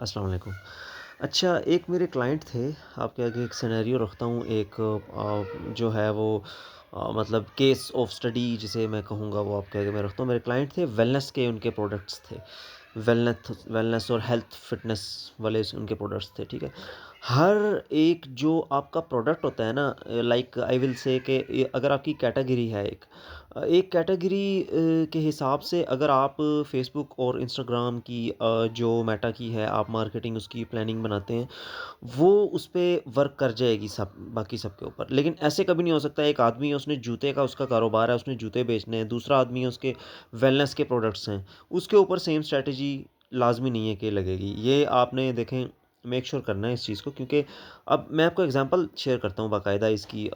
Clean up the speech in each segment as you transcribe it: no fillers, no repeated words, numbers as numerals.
अस्सलाम वालेकुम। अच्छा, एक मेरे क्लाइंट थे, आपके आगे एक सिनेरियो रखता हूँ, एक जो है वो मतलब केस ऑफ स्टडी जिसे मैं कहूँगा वो आपके आगे मैं रखता हूँ। मेरे क्लाइंट थे, वेलनेस के उनके प्रोडक्ट्स थे। वेलनेस और हेल्थ फिटनेस वाले उनके प्रोडक्ट्स थे, ठीक है। हर एक जो आपका प्रोडक्ट होता है ना, लाइक आई विल से कि अगर आपकी कैटेगरी है एक कैटेगरी के हिसाब से अगर आप फेसबुक और इंस्टाग्राम की जो मेटा की है आप मार्केटिंग उसकी प्लानिंग बनाते हैं, वो उस पे वर्क कर जाएगी सब बाकी सबके ऊपर। लेकिन ऐसे कभी नहीं हो सकता, एक आदमी है उसने जूते का उसका कारोबार है, उसने जूते बेचने हैं, दूसरा आदमी है उसके वेलनेस के प्रोडक्ट्स हैं, उसके ऊपर सेम स्ट्रैटेजी लाज़मी नहीं है कि लगेगी। ये आपने देखें मेक श्योर करना है इस चीज़ को, क्योंकि अब मैं आपको एग्ज़ाम्पल शेयर करता हूँ बाकायदा इसकी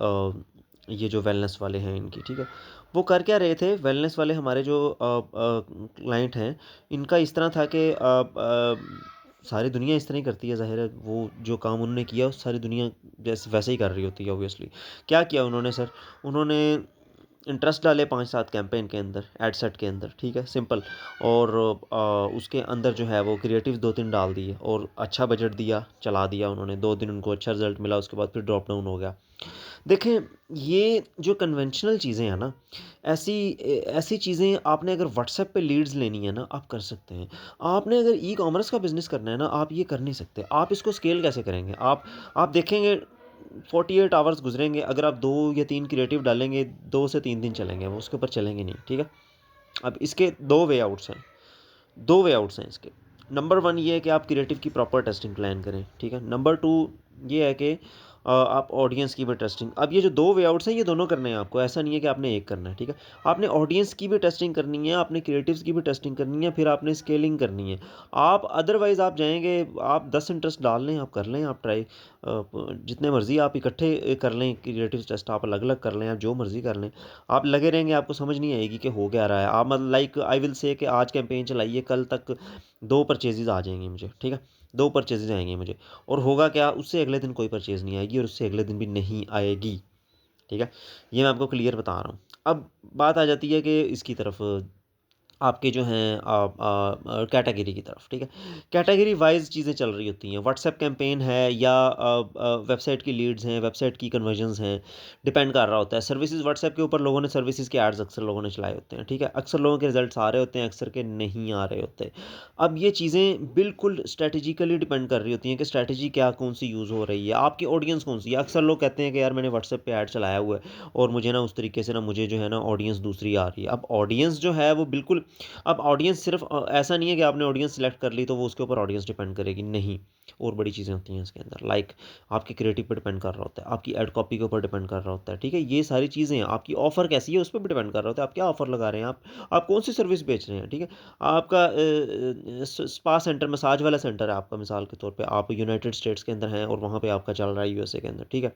ये जो वेलनेस वाले हैं इनकी, ठीक है। वो कर क्या रहे थे वेलनेस वाले हमारे जो क्लाइंट हैं, इनका इस तरह था कि सारी दुनिया इस तरह ही करती है, ज़ाहिर है वो जो काम उन्होंने किया सारी दुनिया जैसे वैसे ही कर रही होती है ऑब्वियसली। क्या किया उन्होंने सर? उन्होंने इंटरेस्ट डाले 5-7 कैंपेन के अंदर, एड सेट के अंदर, ठीक है, सिंपल। और उसके अंदर जो है वो क्रिएटिव्स 2-3 डाल दिए और अच्छा बजट दिया, चला दिया उन्होंने। 2 दिन उनको अच्छा रिज़ल्ट मिला, उसके बाद फिर ड्रॉप डाउन हो गया। देखें, ये जो कन्वेंशनल चीज़ें हैं ना, ऐसी चीज़ें आपने अगर व्हाट्सएप पे लीड्स लेनी है ना, आप कर सकते हैं। आपने अगर ई-कॉमर्स का बिज़नेस करना है ना, आप ये कर नहीं सकते। आप इसको स्केल कैसे करेंगे? आप देखेंगे 48 आवर्स गुज़रेंगे, अगर आप 2 या 3 क्रिएटिव डालेंगे, 2 से 3 दिन चलेंगे वो, उसके ऊपर चलेंगे नहीं, ठीक है? अब इसके 2 वे आउट्स हैं, 2 वे आउट्स हैं इसके। नंबर 1 ये है कि आप क्रिएटिव की प्रॉपर टेस्टिंग प्लान करें, ठीक है? नंबर 2 ये है कि आप ऑडियंस की भी टेस्टिंग। अब ये जो 2 वे आउट्स हैं, ये दोनों करने हैं आपको, ऐसा नहीं है कि आपने एक करना है, ठीक है? आपने ऑडियंस की भी टेस्टिंग करनी है, आपने क्रिएटिव्स की भी टेस्टिंग करनी है, फिर आपने स्केलिंग करनी है। आप अदरवाइज़ आप जाएँगे, आप 10 इंटरेस्ट डाल लें, आप कर लें, आप ट्राई जितने मर्ज़ी आप इकट्ठे कर लें, क्रिएटिव टेस्ट आप अलग-अलग कर लें, आप जो मर्ज़ी कर लें। आप लगे रहेंगे, आपको समझ नहीं आएगी कि हो क्या रहा है। आप मतलब लाइक आई विल से कि आज कैंपेन चलाइए, कल तक 2 परचेज़ेज़ आ जाएँगी मुझे, ठीक है? 2 परचेज़ेज़ आएँगी मुझे, और होगा क्या, उससे अगले दिन कोई परचेज़ नहीं आएगी और उससे अगले दिन भी नहीं आएगी, ठीक है? ये मैं आपको क्लियर बता रहा हूँ। अब बात आ जाती है कि इसकी तरफ, आपके जो हैं कैटेगरी की तरफ, ठीक है? कैटेगरी वाइज़ चीज़ें चल रही होती हैं। व्हाट्सएप कैंपेन है या वेबसाइट की लीड्स हैं, वेबसाइट की कन्वर्जन्स हैं, डिपेंड कर रहा होता है। सर्विसेज़ व्हाट्सएप के ऊपर लोगों ने सर्विसेज़ के एड्स अक्सर लोगों ने चलाए होते हैं, ठीक है? अक्सर लोगों के रिज़ल्ट्स आ रहे होते हैं, अक्सर के नहीं आ रहे होते। अब ये चीज़ें बिल्कुल स्ट्रैटेजिकली डिपेंड कर रही होती हैं कि स्ट्रैटेजी क्या कौन-सी यूज़ हो रही है, आपकी ऑडियंस कौन-सी है। अक्सर लोग कहते हैं कि यार मैंने व्हाट्सएप पे ऐड चलाया हुआ है और मुझे ना उस तरीके से ना मुझे जो है ना ऑडियंस दूसरी आ रही है। अब ऑडियंस जो है वो बिल्कुल, अब ऑडियंस सिर्फ ऐसा नहीं है कि आपने ऑडियंस सिलेक्ट कर ली तो वो उसके ऊपर ऑडियंस डिपेंड करेगी, नहीं। और बड़ी चीज़ें होती हैं इसके अंदर, लाइक आपके क्रिएटिव पे डिपेंड कर रहा होता है, आपकी एड कॉपी के ऊपर डिपेंड कर रहा होता है, ठीक है? ये सारी चीज़ें हैं, आपकी ऑफ़र कैसी है उस पे भी डिपेंड कर रहा होता है, आप क्या ऑफ़र लगा रहे हैं, आप कौन सी सर्विस बेच रहे हैं, ठीक है? आपका स्पा सेंटर, मसाज वाला सेंटर है आपका, मिसाल के तौर पे आप यूनाइटेड स्टेट्स के अंदर हैं और वहाँ पे आपका चल रहा है यूएसए के अंदर, ठीक है?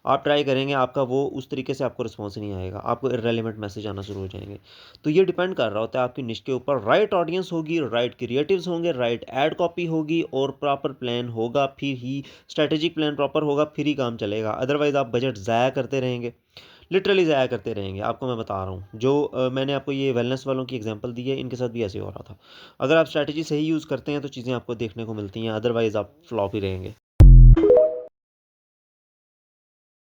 आप ट्राई करेंगे, आपका वो उस तरीके से आपको रिस्पॉन्स नहीं आएगा, आपको इर्रेलेवेंट मैसेज आना शुरू हो जाएँगे। तो ये डिपेंड कर रहा होता है आपकी निश के ऊपर। राइट ऑडियंस होगी, राइट क्रिएटिव्स होंगे, राइट एड कॉपी होगी और प्रॉपर प्लान होगा, फिर ही स्ट्रैटेजिक प्लान प्रॉपर होगा, फिर ही काम चलेगा। अदरवाइज़ आप बजट ज़ाया करते रहेंगे, लिटरली ज़ाया करते रहेंगे। आपको मैं बता रहा हूँ, जो मैंने आपको ये वेलनेस वालों की एग्ज़ाम्पल दी है, इनके साथ भी ऐसे ही हो रहा था। अगर आप स्ट्रैटेजी सही यूज़ करते हैं तो चीज़ें आपको देखने को मिलती हैं, अदरवाइज़ आप फ्लॉप ही रहेंगे।